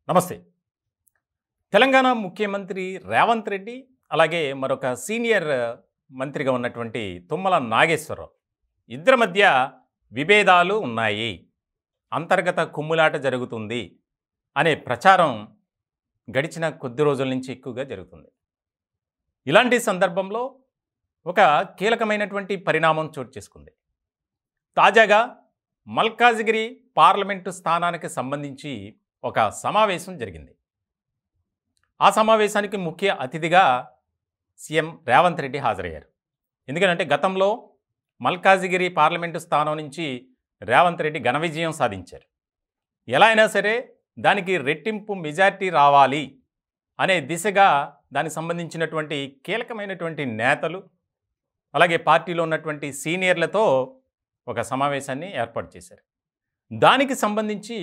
నమస్తే. తెలంగాణ ముఖ్యమంత్రి రేవంత్ రెడ్డి, అలాగే మరొక సీనియర్ మంత్రిగా ఉన్నటువంటి తుమ్మల నాగేశ్వరరావు ఇద్దరి మధ్య విభేదాలు ఉన్నాయి. అంతర్గత కుమ్ములాట జరుగుతుంది అనే ప్రచారం గడిచిన కొద్ది రోజుల నుంచి ఎక్కువగా జరుగుతుంది. ఇలాంటి సందర్భంలో ఒక కీలకమైనటువంటి పరిణామం చోటు చేసుకుంది. తాజాగా మల్కాజిగిరి పార్లమెంటు స్థానానికి సంబంధించి ఒక సమావేశం జరిగింది. ఆ సమావేశానికి ముఖ్య అతిథిగా సీఎం రేవంత్ రెడ్డి హాజరయ్యారు. ఎందుకంటే గతంలో మల్కాజిగిరి పార్లమెంటు స్థానం నుంచి రేవంత్ రెడ్డి ఘన విజయం సాధించారు. ఎలా అయినా సరే దానికి రెట్టింపు మెజార్టీ రావాలి అనే దిశగా దానికి సంబంధించినటువంటి కీలకమైనటువంటి నేతలు, అలాగే పార్టీలో ఉన్నటువంటి సీనియర్లతో ఒక సమావేశాన్ని ఏర్పాటు చేశారు. దానికి సంబంధించి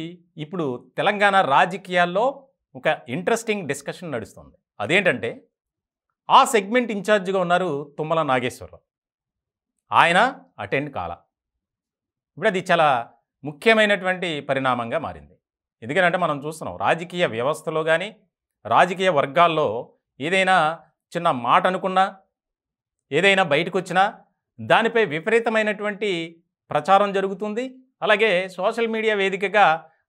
ఇప్పుడు తెలంగాణ రాజకీయాల్లో ఒక ఇంట్రెస్టింగ్ డిస్కషన్ నడుస్తుంది. అదేంటంటే ఆ సెగ్మెంట్ ఇన్ఛార్జిగా ఉన్నారు తుమ్మల నాగేశ్వరరావు. ఆయన అటెండ్ కాల. ఇప్పుడు అది చాలా ముఖ్యమైనటువంటి పరిణామంగా మారింది. ఎందుకంటే మనం చూస్తున్నాం రాజకీయ వ్యవస్థలో కానీ రాజకీయ వర్గాల్లో ఏదైనా చిన్న మాట అనుకున్నా, ఏదైనా బయటకు వచ్చినా దానిపై విపరీతమైనటువంటి ప్రచారం జరుగుతుంది. అలాగే సోషల్ మీడియా వేదికగా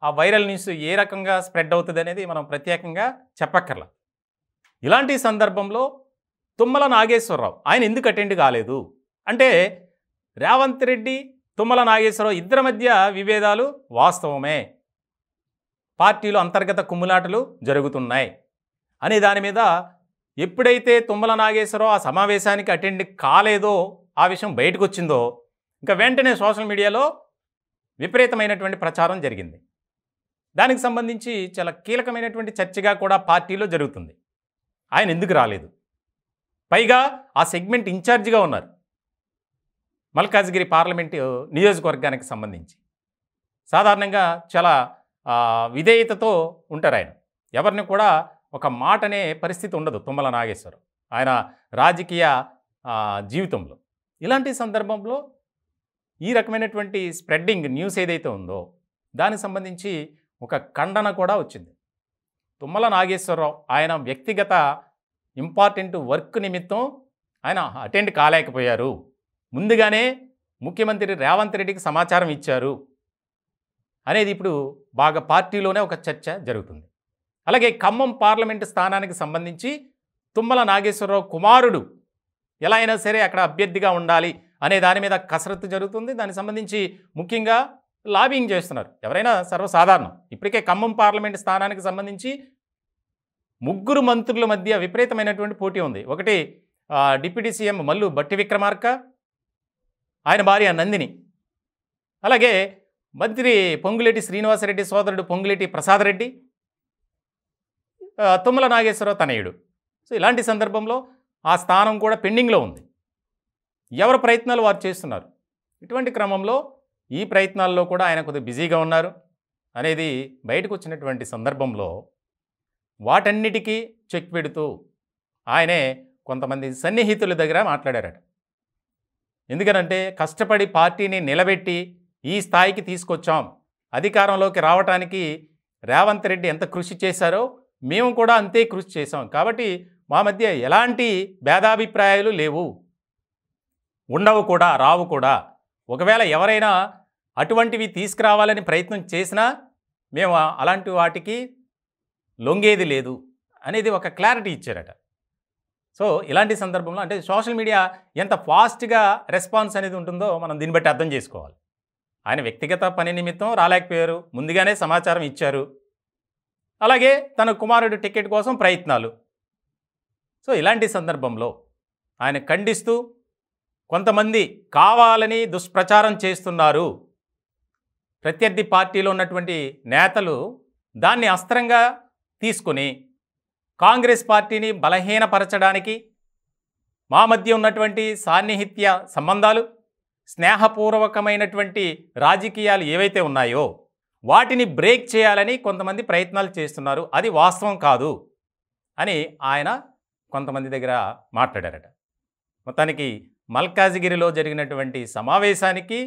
ఆ వైరల్ న్యూస్ ఏ రకంగా స్ప్రెడ్ అవుతుంది అనేది మనం ప్రత్యేకంగా చెప్పక్కర్లా. ఇలాంటి సందర్భంలో తుమ్మల నాగేశ్వరరావు ఆయన ఎందుకు అటెండ్ కాలేదు అంటే, రేవంత్ రెడ్డి తుమ్మల నాగేశ్వరరావు ఇద్దరి మధ్య విభేదాలు వాస్తవమే, పార్టీలో అంతర్గత కుమ్ములాటలు జరుగుతున్నాయి అనే దాని మీద ఎప్పుడైతే తుమ్మల నాగేశ్వరరావు ఆ సమావేశానికి అటెండ్ కాలేదో, ఆ విషయం బయటకు వచ్చిందో, ఇంకా వెంటనే సోషల్ మీడియాలో విపరీతమైనటువంటి ప్రచారం జరిగింది. దానికి సంబంధించి చాలా కీలకమైనటువంటి చర్చగా కూడా పార్టీలో జరుగుతుంది. ఆయన ఎందుకు రాలేదు? పైగా ఆ సెగ్మెంట్ ఇన్ఛార్జిగా ఉన్నారు మల్కాజ్గిరి పార్లమెంటు నియోజకవర్గానికి సంబంధించి. సాధారణంగా చాలా విధేయతతో ఉంటారు ఆయన. ఎవరిని కూడా ఒక మాట అనే పరిస్థితి ఉండదు తుమ్మల నాగేశ్వరరావు ఆయన రాజకీయ జీవితంలో. ఇలాంటి సందర్భంలో ఈ రకమైనటువంటి స్ప్రెడ్డింగ్ న్యూస్ ఏదైతే ఉందో దానికి సంబంధించి ఒక ఖండన కూడా వచ్చింది. తుమ్మల నాగేశ్వరరావు ఆయన వ్యక్తిగత ఇంపార్టెంట్ వర్క్ నిమిత్తం ఆయన అటెండ్ కాలేకపోయారు, ముందుగానే ముఖ్యమంత్రి రేవంత్ రెడ్డికి సమాచారం ఇచ్చారు అనేది ఇప్పుడు బాగా పార్టీలోనే ఒక చర్చ జరుగుతుంది. అలాగే ఖమ్మం పార్లమెంటు స్థానానికి సంబంధించి తుమ్మల నాగేశ్వరరావు కుమారుడు ఎలా అయినా సరే అక్కడ అభ్యర్థిగా ఉండాలి అనే దాని మీద కసరత్తు జరుగుతుంది. దానికి సంబంధించి ముఖ్యంగా లాబింగ్ చేస్తున్నారు. ఎవరైనా సర్వసాధారణం. ఇప్పటికే ఖమ్మం పార్లమెంటు స్థానానికి సంబంధించి ముగ్గురు మంత్రుల మధ్య విపరీతమైనటువంటి పోటీ ఉంది. ఒకటి డిప్యూటీ సీఎం మల్లు భట్టి విక్రమార్క, ఆయన భార్య నందిని, అలాగే మంత్రి పొంగులేటి శ్రీనివాసరెడ్డి సోదరుడు పొంగులేటి ప్రసాద్ రెడ్డి, తుమ్మల నాగేశ్వరరావు తనయుడు. సో ఇలాంటి సందర్భంలో ఆ స్థానం కూడా పెండింగ్లో ఉంది. ఎవరి ప్రయత్నాలు వారు చేస్తున్నారు. ఇటువంటి క్రమంలో ఈ ప్రయత్నాల్లో కూడా ఆయన కొద్దిగా బిజీగా ఉన్నారు అనేది బయటకు వచ్చినటువంటి సందర్భంలో వాటన్నిటికీ చెక్ పెడుతూ ఆయనే కొంతమంది సన్నిహితుల దగ్గర మాట్లాడారట. ఎందుకనంటే కష్టపడి పార్టీని నిలబెట్టి ఈ స్థాయికి తీసుకొచ్చాం, అధికారంలోకి రావటానికి రేవంత్ రెడ్డి ఎంత కృషి చేశారో మేము కూడా అంతే కృషి చేశాం, కాబట్టి మా మధ్య ఎలాంటి భేదాభిప్రాయాలు లేవు, ఉండవు కూడా, రావు కూడా. ఒకవేళ ఎవరైనా అటువంటివి తీసుకురావాలని ప్రయత్నం చేసినా మేము అలాంటి వాటికి లొంగేది లేదు అనేది ఒక క్లారిటీ ఇచ్చారట. సో ఇలాంటి సందర్భంలో అంటే సోషల్ మీడియా ఎంత ఫాస్ట్గా రెస్పాన్స్ అనేది ఉంటుందో మనం దీన్ని బట్టి అర్థం చేసుకోవాలి. ఆయన వ్యక్తిగత పని నిమిత్తం రాలేకపోయారు, ముందుగానే సమాచారం ఇచ్చారు. అలాగే తన కుమారుడు టికెట్ కోసం ప్రయత్నాలు. సో ఇలాంటి సందర్భంలో ఆయన ఖండిస్తూ కొంతమంది కావాలని దుష్ప్రచారం చేస్తున్నారు, ప్రత్యర్థి పార్టీలో ఉన్నటువంటి నేతలు దాన్ని అస్త్రంగా తీసుకొని కాంగ్రెస్ పార్టీని బలహీనపరచడానికి, మా మధ్య ఉన్నటువంటి సాన్నిహిత్య సంబంధాలు, స్నేహపూర్వకమైనటువంటి రాజకీయాలు ఏవైతే ఉన్నాయో వాటిని బ్రేక్ చేయాలని కొంతమంది ప్రయత్నాలు చేస్తున్నారు, అది వాస్తవం కాదు అని ఆయన కొంతమంది దగ్గర మాట్లాడారట. మొత్తానికి మల్కాజిగిరిలో జరిగినటువంటి సమావేశానికి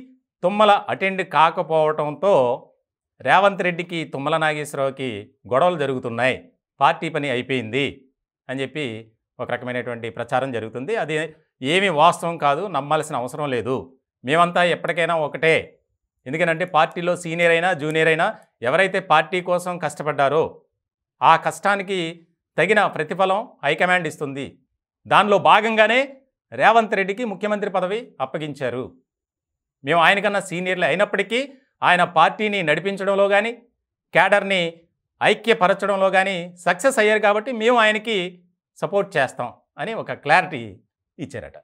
తుమ్మల అటెండ్ కాకపోవడంతో రేవంత్ రెడ్డికి తుమ్మల నాగేశ్వరరావుకి గొడవలు జరుగుతున్నాయి, పార్టీ పని అయిపోయింది అని చెప్పి ఒక రకమైనటువంటి ప్రచారం జరుగుతుంది. అది ఏమీ వాస్తవం కాదు, నమ్మాల్సిన అవసరం లేదు. మేమంతా ఎప్పటికైనా ఒకటే. ఎందుకనంటే పార్టీలో సీనియర్ అయినా జూనియర్ అయినా ఎవరైతే పార్టీ కోసం కష్టపడ్డారో ఆ కష్టానికి తగిన ప్రతిఫలం హైకమాండ్ ఇస్తుంది. దానిలో భాగంగానే రేవంత్ రెడ్డికి ముఖ్యమంత్రి పదవి అప్పగించారు. మేము ఆయనకన్నా సీనియర్లే అయినప్పటికీ ఆయన పార్టీని నడిపించడంలో కానీ క్యాడర్ని ఐక్యపరచడంలో కానీ సక్సెస్ అయ్యారు కాబట్టి మేము ఆయనకి సపోర్ట్ చేస్తాం అని ఒక క్లారిటీ ఇచ్చారట.